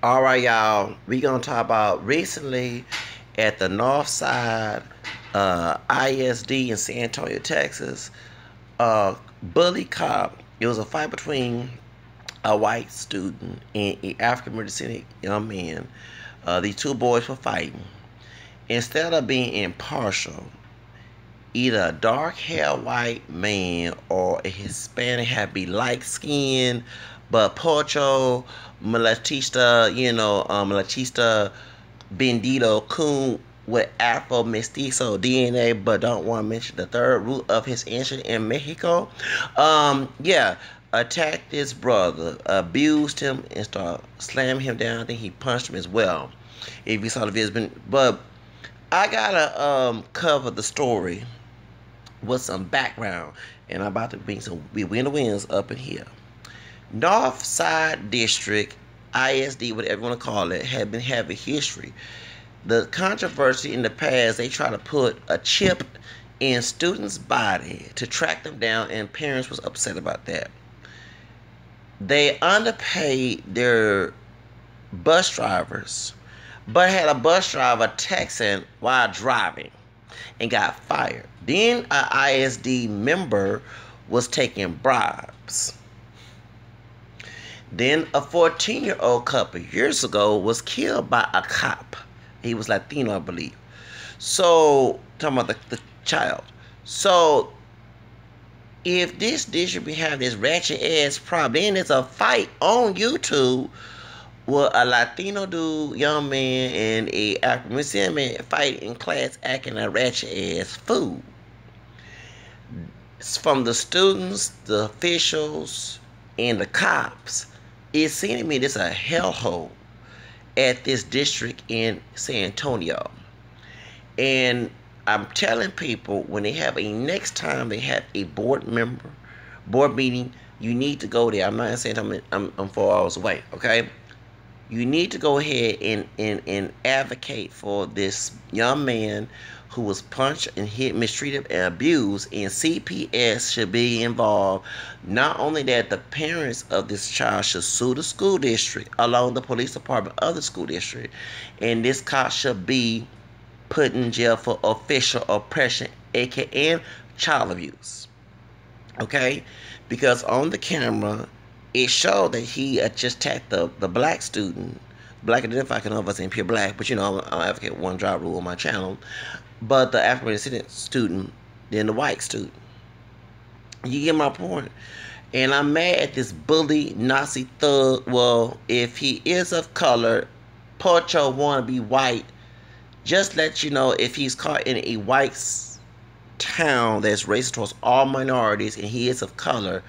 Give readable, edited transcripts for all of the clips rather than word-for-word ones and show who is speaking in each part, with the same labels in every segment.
Speaker 1: All right, y'all. We gonna talk about recently at the North Side ISD in San Antonio, Texas. Bully cop. It was a fight between a white student and an African American young man. These two boys were fighting. Instead of being impartial, either a dark-haired white man or a Hispanic had be light-skinned, but Pocho Malatista, Malatista Bendito Coon with Afro Mestizo DNA, but don't want to mention the third root of his ancestry in Mexico. Yeah, attacked his brother, abused him, and started slamming him down. I think he punched him as well. If you saw the video, but I gotta cover the story with some background, and I'm about to bring some wins up in here. North Side District, ISD, whatever you want to call it, had been having history. The controversy in the past, they try to put a chip in students' body to track them down, and parents was upset about that. They underpaid their bus drivers, but had a bus driver texting while driving and got fired. Then an ISD member was taking bribes. Then a 14-year-old couple years ago was killed by a cop. He was Latino, I believe. So, talking about the child. So, if this district be having this ratchet ass problem, then there's a fight on YouTube with a Latino dude, young man, and a African American man fight in class acting a ratchet ass fool. It's from the students, the officials, and the cops. It seemed to me this a hellhole at this district in San Antonio. And I'm telling people, when they have a next time they have a board meeting, you need to go there. I'm not saying I'm 4 hours away, okay? You need to go ahead and advocate for this young man who was punched and hit, mistreated, and abused, and CPS should be involved. Not only that, the parents of this child should sue the school district along the police department of the school district, and this cop should be put in jail for official oppression, aka child abuse. Okay? Because on the camera, it showed that he just attacked the black student. Black identified, none of us ain't pure black, but I advocate one job rule on my channel. But the African student, then the white student. You get my point? And I'm mad at this bully Nazi thug. Well, if he is of color, Pocho wanna be white, just let you know, if he's caught in a white town that's racist towards all minorities and he is of color,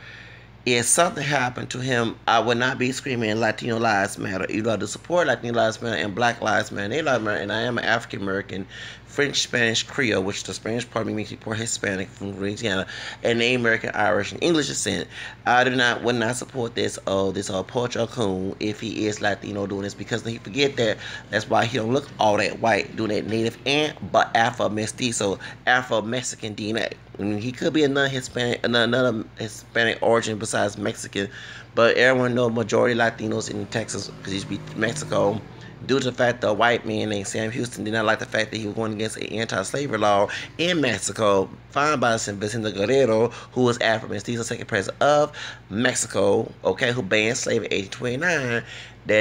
Speaker 1: if something happened to him, I would not be screaming Latino Lives Matter. You got to support Latino Lives Matter and Black Lives Matter. They Lives Matter, and I am an African American, French, Spanish, Creole, which the Spanish part of me makes me poor Hispanic from Louisiana, and Native American, Irish, and English descent. I would not support this Porcho Coon if he is Latino doing this, because he forget that that's why he don't look all that white doing that native and but Afro mestizo, Afro Mexican DNA. I mean, he could be another Hispanic origin besides Mexican, but everyone knows majority Latinos in Texas, because he used to be Mexico, due to the fact that a white man named Sam Houston did not like the fact that he was going against an anti-slavery law in Mexico, found by Vicente Guerrero, who was Afro-Mestizo, second president of Mexico, okay, who banned slavery in 1829.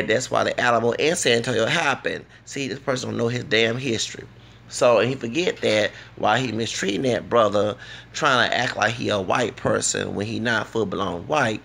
Speaker 1: That's why the Alamo and San Antonio happened. See, this person don't know his damn history. So, and he forget that while he mistreating that brother, trying to act like he a white person when he not full-blown white,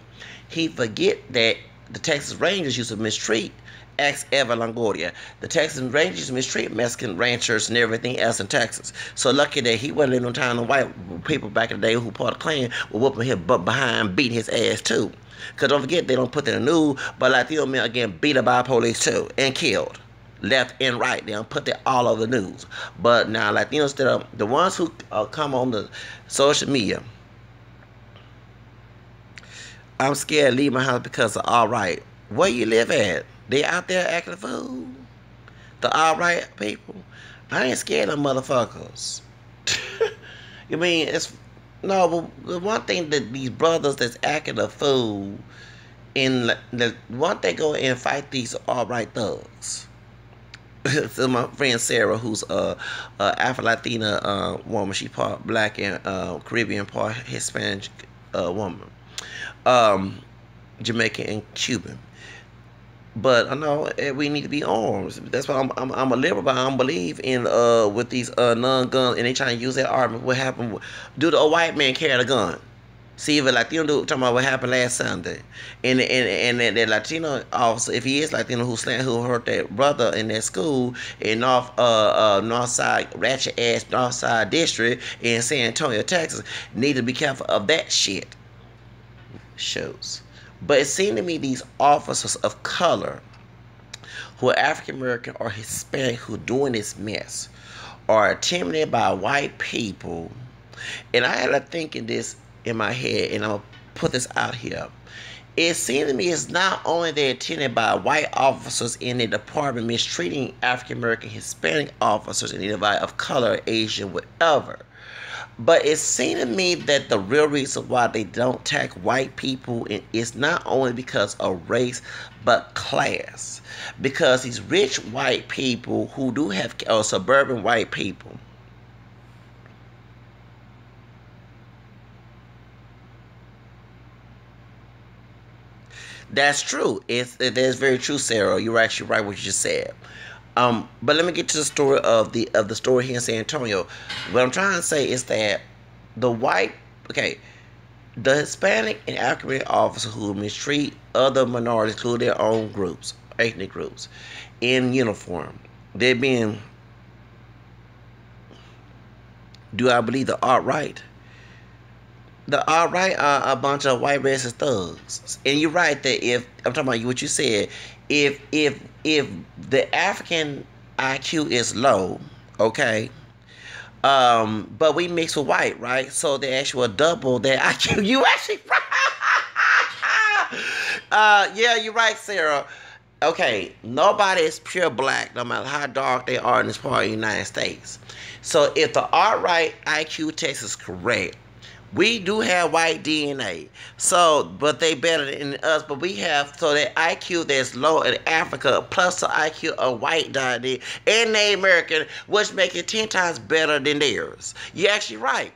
Speaker 1: he forget that the Texas Rangers used to mistreat ex-Eva Longoria. The Texas Rangers used to mistreat Mexican ranchers and everything else in Texas. So lucky that he wasn't living on time, the white people back in the day who part of the Klan were whooping his butt behind, beating his ass too. Because don't forget, they don't put that in the news, but Latino men again beat up by police too and killed. Left and right, they don't put that all over the news. But now Latinos, the ones who come on the social media, I'm scared to leave my house because of all right. Where you live at? They out there acting a fool. The all right people. I ain't scared of motherfuckers. You mean it's no, but the one thing that these brothers that's acting a fool And once they go and fight these alt-right thugs. So my friend Sarah, who's a Afro-Latina woman, she part black and Caribbean, part Hispanic woman, um, Jamaican and Cuban. But I know we need to be armed. That's why I'm a liberal, but I don't believe in with these non-guns, and they trying to use that army. What happened? Do the white man carry the gun? See, if a Latino dude talking about what happened last Sunday, and that Latino officer, if he is Latino, who hurt that brother in that school in Northside ratchet ass Northside district in San Antonio, Texas, need to be careful of that shit. Shows. But it seemed to me these officers of color who are African American or Hispanic who are doing this mess are intimidated by white people. And I had to think in this in my head, and I'll put this out here. It seems to me it's not only they're intimidated by white officers in the department mistreating African American, Hispanic officers and anybody of color, Asian, whatever. But it seems to me that the real reason why they don't attack white people is not only because of race, but class. Because these rich white people who do have, or suburban white people, that's true. That's very true, Sarah. You're actually right what you just said. But let me get to the story of the story here in San Antonio. What I'm trying to say is that the white, okay, the Hispanic and African American officers who mistreat other minorities, including their own groups, ethnic groups, in uniform, they're being, do I believe the alt-right? The alt-right are a bunch of white racist thugs. And you're right that if, I'm talking about what you said, if the African IQ is low, okay, but we mix with white, right? So they actually double their IQ. You actually, yeah, you're right, Sarah. Okay, nobody is pure black, no matter how dark they are in this part of the United States. So if the alt-right IQ test is correct, we do have white DNA, so, but they better than us, but we have, so that IQ that's low in Africa, plus the IQ of white DNA and Native American, which make it 10 times better than theirs. You're actually right.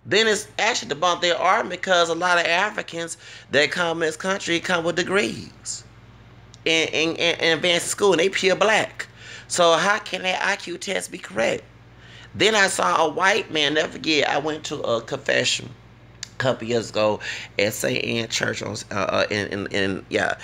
Speaker 1: Then it's actually debunked their argument because a lot of Africans that come in this country come with degrees in advanced school, and they pure black. So how can that IQ test be correct? Then I saw a white man, never forget, I went to a confession a couple years ago at St. Anne Church on, yeah.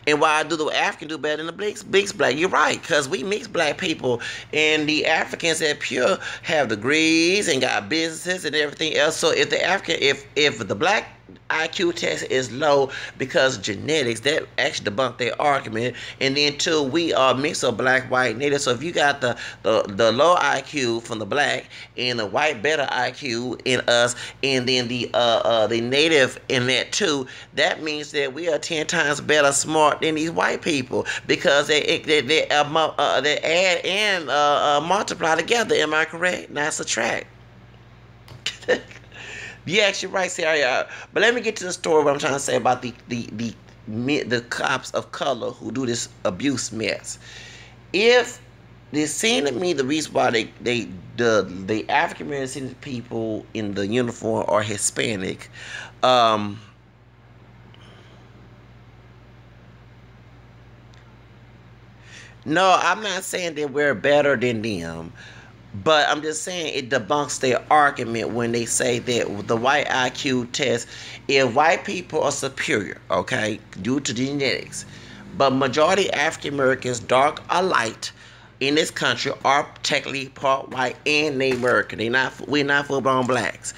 Speaker 1: And why do the African do better than the mixed black? You're right, because we mix black people, and the Africans that pure have degrees and got businesses and everything else. So if the African, if the black IQ test is low because of genetics, that actually debunked their argument. And then too, we are mixed of black, white, native. So if you got the low IQ from the black and the white better IQ in us, and then the native in that too, that means that we are 10 times better smart than these white people, because they add and multiply together. Am I correct? Not subtract. You're actually right, Sarah. But let me get to the story. What I'm trying to say about the cops of color who do this abuse mess. If it seemed to me the reason why the African American people in the uniform are Hispanic, no, I'm not saying that we're better than them. But I'm just saying it debunks their argument when they say that the white IQ test, if white people are superior, okay, due to genetics, but majority African Americans, dark or light, in this country are technically part white and Native American. We're not full-blown blacks.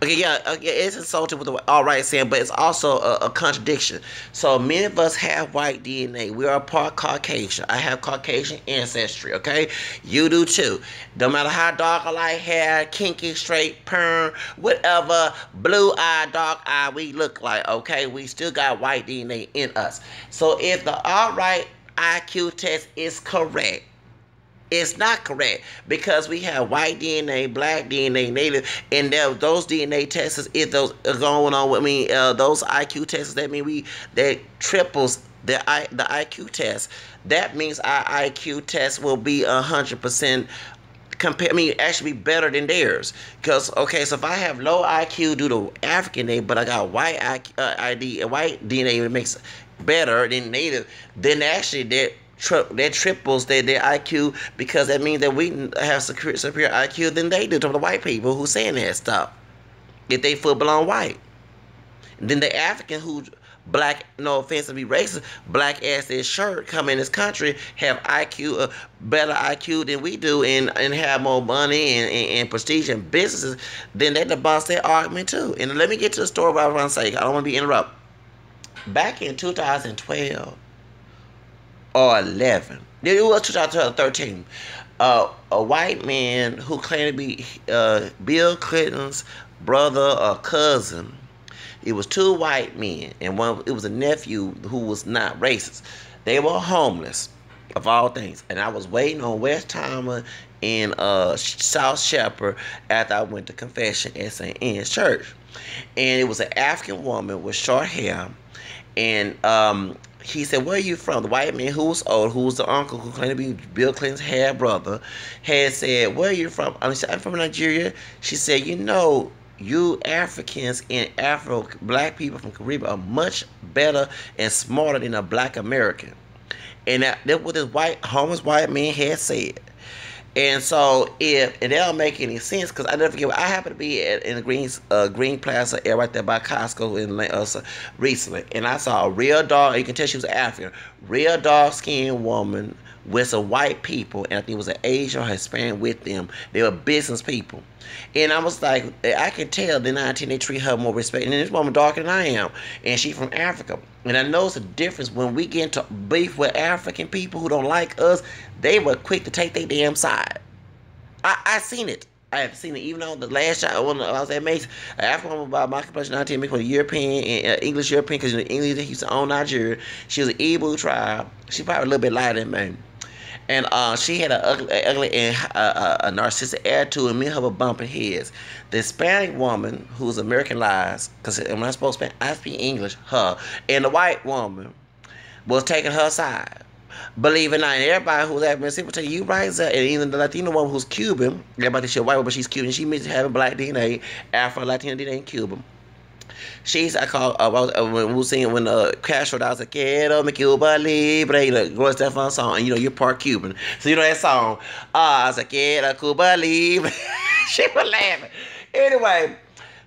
Speaker 1: Okay, yeah, it's insulting with the alt-right saying, but it's also a contradiction. So many of us have white DNA. We are part Caucasian. I have Caucasian ancestry, okay? You do too. No matter how dark or light hair, kinky, straight, perm, whatever, blue eye, dark eye we look like, okay? We still got white DNA in us. So if the alt-right IQ test is correct, It's not correct because we have white DNA, black DNA, native, and those DNA tests, if those are going on with me, those IQ tests, that triples the IQ test. That means our IQ test will be 100% actually be better than theirs. Because okay, so if I have low IQ due to African DNA, but I got white white DNA that makes better than native, then actually that triples their IQ, because that means that we have superior IQ than they do to the white people who saying that stuff. If they full blown white, and then the African who black, no offense to be racist, black ass their shirt come in this country have IQ, better IQ than we do, and have more money and prestige and businesses, then they debunk their argument too. And let me get to the story what I want to say. I don't want to be interrupted. Back in 2012 or 11, it was 2013, a white man who claimed to be Bill Clinton's brother or cousin. It was two white men, and it was a nephew who was not racist. They were homeless, of all things. And I was waiting on West Palmer and South Shepherd after I went to confession at St. Anne's Church. And it was an African woman with short hair. And he said, "Where are you from?" The white man, who was old, who was the uncle who claimed to be Bill Clinton's half brother, had said, "Where are you from?" I said, "I'm from Nigeria." She said, "You Africans and black people from Caribbean are much better and smarter than a black American." And that's what this homeless white man had said. And so, and that don't make any sense, because I never forget, I happened to be in the Green Plaza area right there by Costco recently, and I saw a real dark, you can tell she was African, real dark-skinned woman with some white people, and I think it was an Asian or Hispanic with them. They were business people. And I was like, I can tell the 19 they treat her more respect. And this woman darker than I am, and she from Africa. And I noticed a difference when we get into beef with African people who don't like us. They were quick to take their damn side. I seen it. I have seen it even on the last shot when I was at Mace. African woman about my complexion, 19, mixed with a European and English European, because English used to own Nigeria. She was an Igbo tribe. She probably a little bit lighter than me. And she had an ugly and a narcissistic attitude, and me and her were bumping heads. The Hispanic woman, who's Americanized, because when I spoke Spanish, I speak English, her, and the white woman was taking her side. Believe it or not, and everybody who's African will tell you right there, and even the Latino woman who's Cuban, everybody thinks she's white, but she's Cuban. She mentioned having black DNA, Afro-Latino DNA, and Cuban. When we were singing, when Castro, I was like, "Quiero mi Cuba Libre," Gloria Estefan song, and you're part Cuban, so you know that song. I was like, "Quiero Cuba Libre." She was laughing. Anyway,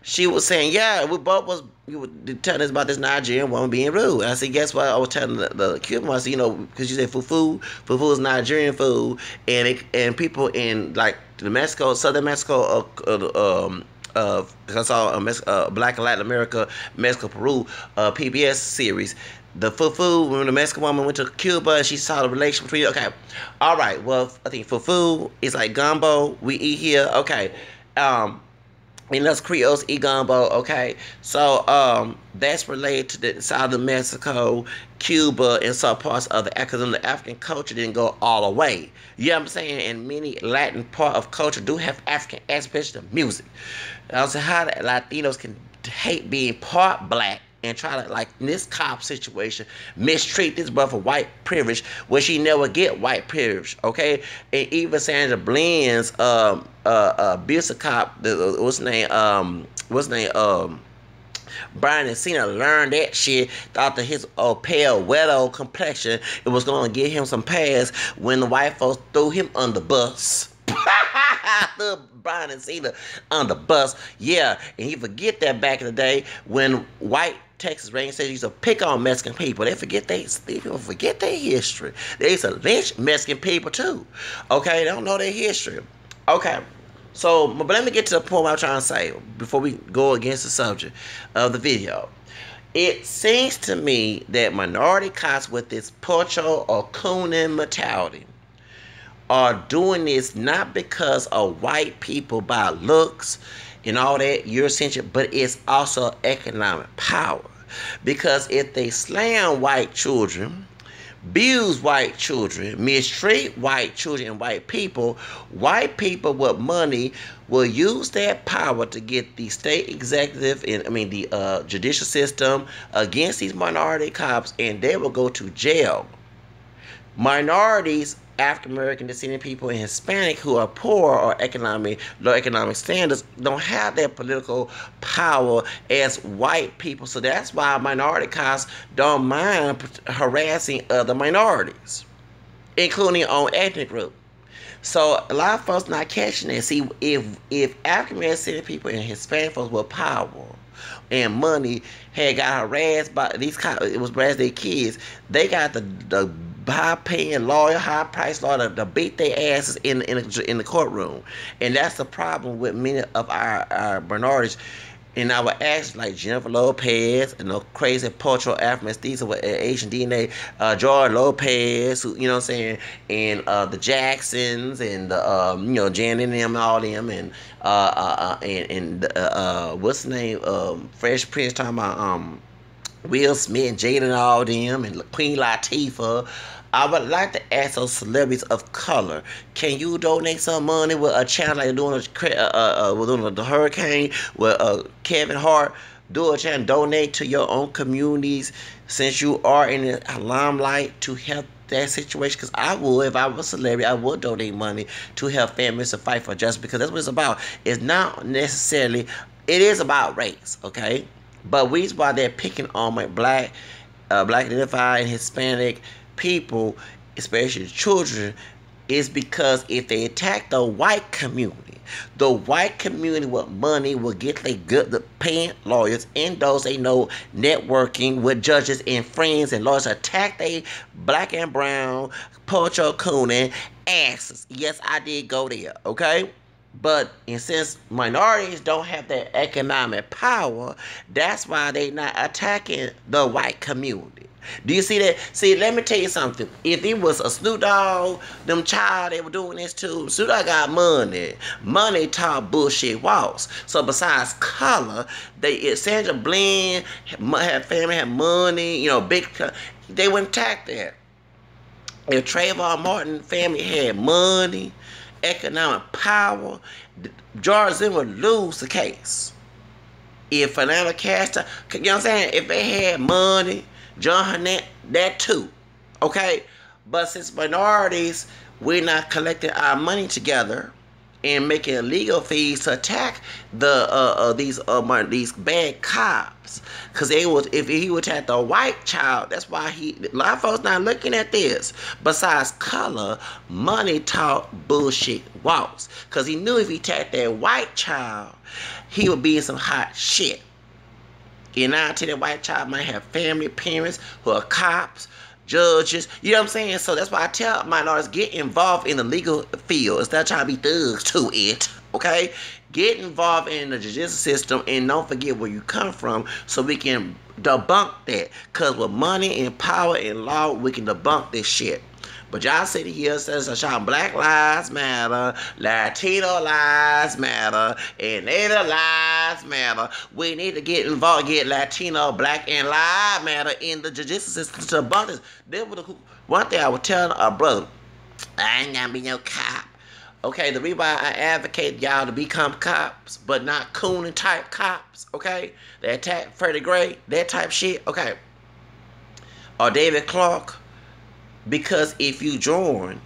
Speaker 1: she was saying, "Yeah, we were telling us about this Nigerian woman being rude." And I said, "Guess what?" I was telling the Cuban, I said, because you said fufu is Nigerian food, and people in like Mexico, southern Mexico, I saw Black and Latin America, Mexico, Peru, PBS series. The fufu, when the Mexican woman went to Cuba and she saw the relation between, okay, all right, well, I think fufu is like gumbo we eat here, okay. And us Creoles eat gumbo, okay. So that's related to the south of Mexico, Cuba, and some parts of the African culture didn't go all the way. You know what I'm saying? And many Latin part of culture do have African aspects to music. I don't see how the Latinos can hate being part black and try to, like in this cop situation, mistreat this brother for white privilege, where she never get white privilege, okay? And even Sandra Bland's abusive cop, what's his name, Brian Encina learned that shit, thought that his pale, weirdo complexion, it was going to get him some pass when the white folks threw him on the bus. Threw Brian Encina on the bus, yeah, and he forget that back in the day when white Texas Rangers used to pick on Mexican people. People forget their history. They used to lynch Mexican people too. Okay, they don't know their history. Okay, so but let me get to the point what I'm trying to say before we go against the subject of the video. It seems to me that minority cops with this pocho or cooning mentality are doing this not because of white people by looks and all that, Eurocentric, but it's also economic power. Because if they slam white children abuse white children, mistreat white children and white people with money will use that power to get the state executive and the judicial system against these minority cops, and they will go to jail. Minorities, African American descendant people, and Hispanic who are poor or low economic standards don't have that political power as white people. So that's why minority cops don't mind harassing other minorities, including their own ethnic group. So a lot of folks not catching it. See, if African American descendant people and Hispanic folks with power and money had got harassed by these cops, it was harassed their kids, they got the high-paying lawyer, high-priced lawyer to beat their asses in the courtroom. And that's the problem with many of our minorities. And I would ask, like Jennifer Lopez, and the crazy Portugal Afro-Mestiza with Asian DNA, George Lopez, who, you know what I'm saying, and the Jacksons, and the Janet and them, all them, and what's the name, Fresh Prince, talking about Will Smith, Jada, and all them, and Queen Latifah. I would like to ask those celebrities of color, can you donate some money with a channel like doing the hurricane with Kevin Hart? Do a channel, donate to your own communities since you are in the limelight to help that situation. Because I would, if I was a celebrity, I would donate money to help families to fight for justice, because that's what it's about. It's not necessarily, it is about race, okay? But reason why they're picking on my black identified and Hispanic people, especially children, is because if they attack the white community with money will get the paying lawyers and those they know networking with judges and friends and lawyers attack they black and brown Pocho Coonan asses. Yes, I did go there, okay? But and since minorities don't have that economic power, that's why they not attacking the white community. Do you see that? See, let me tell you something. If it was a Snoop Dogg, them child, they were doing this too. Snoop Dogg got money. Money talk bullshit walks. So besides color, if Sandra Bland had family, had money, big, they wouldn't attack that. If Trayvon Martin family had money, economic power, George Zimmer would lose the case. If Fernando Castro, you know what I'm saying? If they had money, John Hernandez, that too, okay? But since minorities, we're not collecting our money together and making illegal fees to attack these bad cops, because if he would attack the white child, that's why a lot of folks not looking at this. Besides color, money talk bullshit walks, because he knew if he attacked that white child, he would be in some hot shit. And now I tell that white child might have family, parents who are cops, judges, you know what I'm saying? So that's why I tell minorities, get involved in the legal field instead of trying to be thugs to it, okay? Get involved in the judicial system and don't forget where you come from so we can debunk that. Because with money and power and law, we can debunk this shit. But y'all sit here says shout Black Lives Matter, Latino Lives Matter, and Native Lives Matter. We need to get involved, get Latino, Black, and Lives Matter in the judicial system to debunk this. One thing I would tell a brother, I ain't gonna be no cop. Okay, the reason why I advocate y'all to become cops, but not Coonan type cops, okay? They attack Freddie Gray, that type shit, okay? Or David Clark. Because if you join,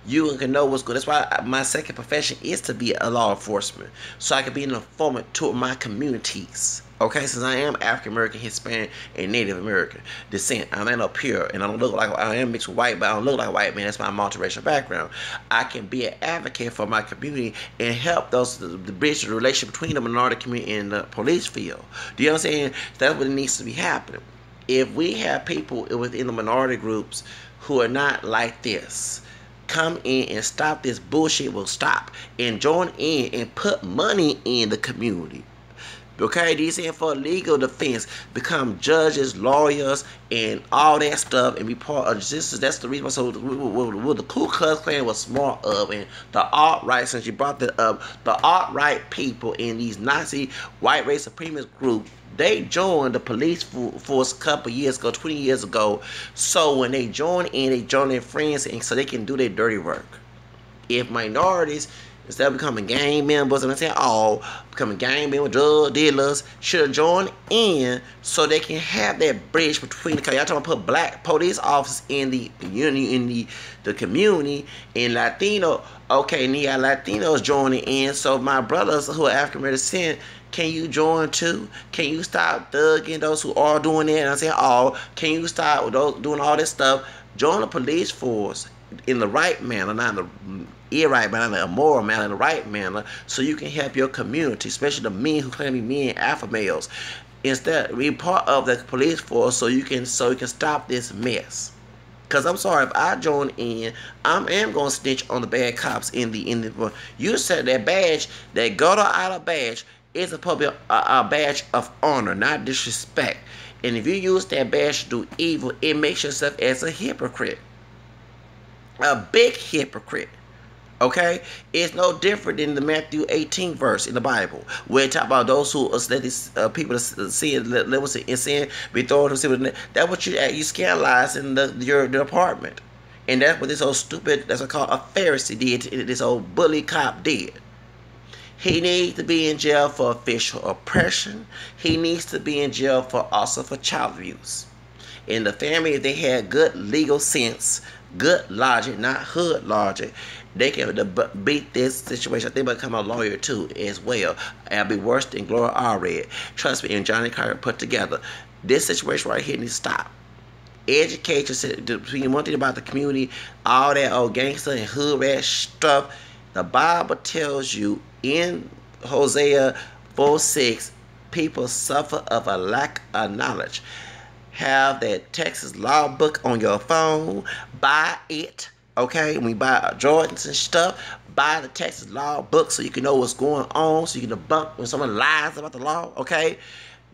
Speaker 1: you can know what's good. That's why my second profession is to be a law enforcement. So I can be an informant to my communities. Okay, since I am African American, Hispanic, and Native American descent. I'm not pure, and I don't look like, I am mixed with white, but I don't look like a white man. That's my multiracial background. I can be an advocate for my community and help the bridge the relationship between the minority community and the police field. Do you know what I'm saying? That's what needs to be happening. If we have people within the minority groups who are not like this, come in and stop this bullshit, will stop and join in and put money in the community. Okay, these in for legal defense, become judges, lawyers, and all that stuff, and be part of this. That's the reason why. So, what the Ku Klux Klan was smart of, and the alt-right, since you brought that up, the alt-right people in these Nazi white race supremacist group, they joined the police force a couple years ago, 20 years ago. So when they join in, they join their friends, and so they can do their dirty work. If minorities, instead of becoming gang members, and I say all, becoming gang members, drug dealers, should have joined in so they can have that bridge between the, y'all talking about put black police officers in the community, and Latino, okay, and you got Latinos joining in, so my brothers who are African American descent, can you join too? Can you stop thugging those who are doing it? And I say all, can you stop those doing all this stuff? Join the police force in the right manner, not in the irright manner, a moral manner, in the right manner, so you can help your community, especially the men who claim to be men, alpha males. Instead, be part of the police force so you can stop this mess. Cause I'm sorry, if I join in, I am gonna snitch on the bad cops in the. You said that badge, that Go to Isla badge, is a public a badge of honor, not disrespect. And if you use that badge to do evil, it makes yourself as a hypocrite. A big hypocrite. Okay? It's no different than the Matthew 18 verse in the Bible, where it talks about those who let these people sin, let sin be thrown to sin. That's what you scandalize in your apartment. And that's what this old stupid, that's what called a Pharisee did, this old bully cop did. He needs to be in jail for official oppression. He needs to be in jail for also for child abuse. In the family, if they had good legal sense, good logic, not hood logic, they can beat this situation. I think they'll become a lawyer too as well. It'll be worse than Gloria Allred. Trust me, and Johnny Carter put together. This situation right here needs to stop. Educate yourself. One thing about the community, all that old gangster and hood rat stuff. The Bible tells you in Hosea 4:6, people suffer of a lack of knowledge. Have that Texas law book on your phone. Buy it. Okay? When you buy Jordans and stuff, buy the Texas law book so you can know what's going on, so you can debunk when someone lies about the law. Okay?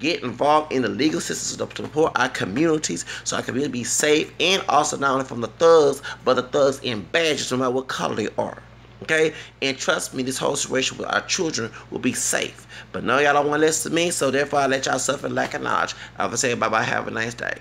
Speaker 1: Get involved in the legal systems to support our communities so our community be safe, and also not only from the thugs, but the thugs in badges, no matter what color they are. Okay? And trust me, this whole situation with our children will be safe. But no, y'all don't want to listen to me, so therefore I let y'all suffer lack of knowledge. I will say bye-bye, have a nice day.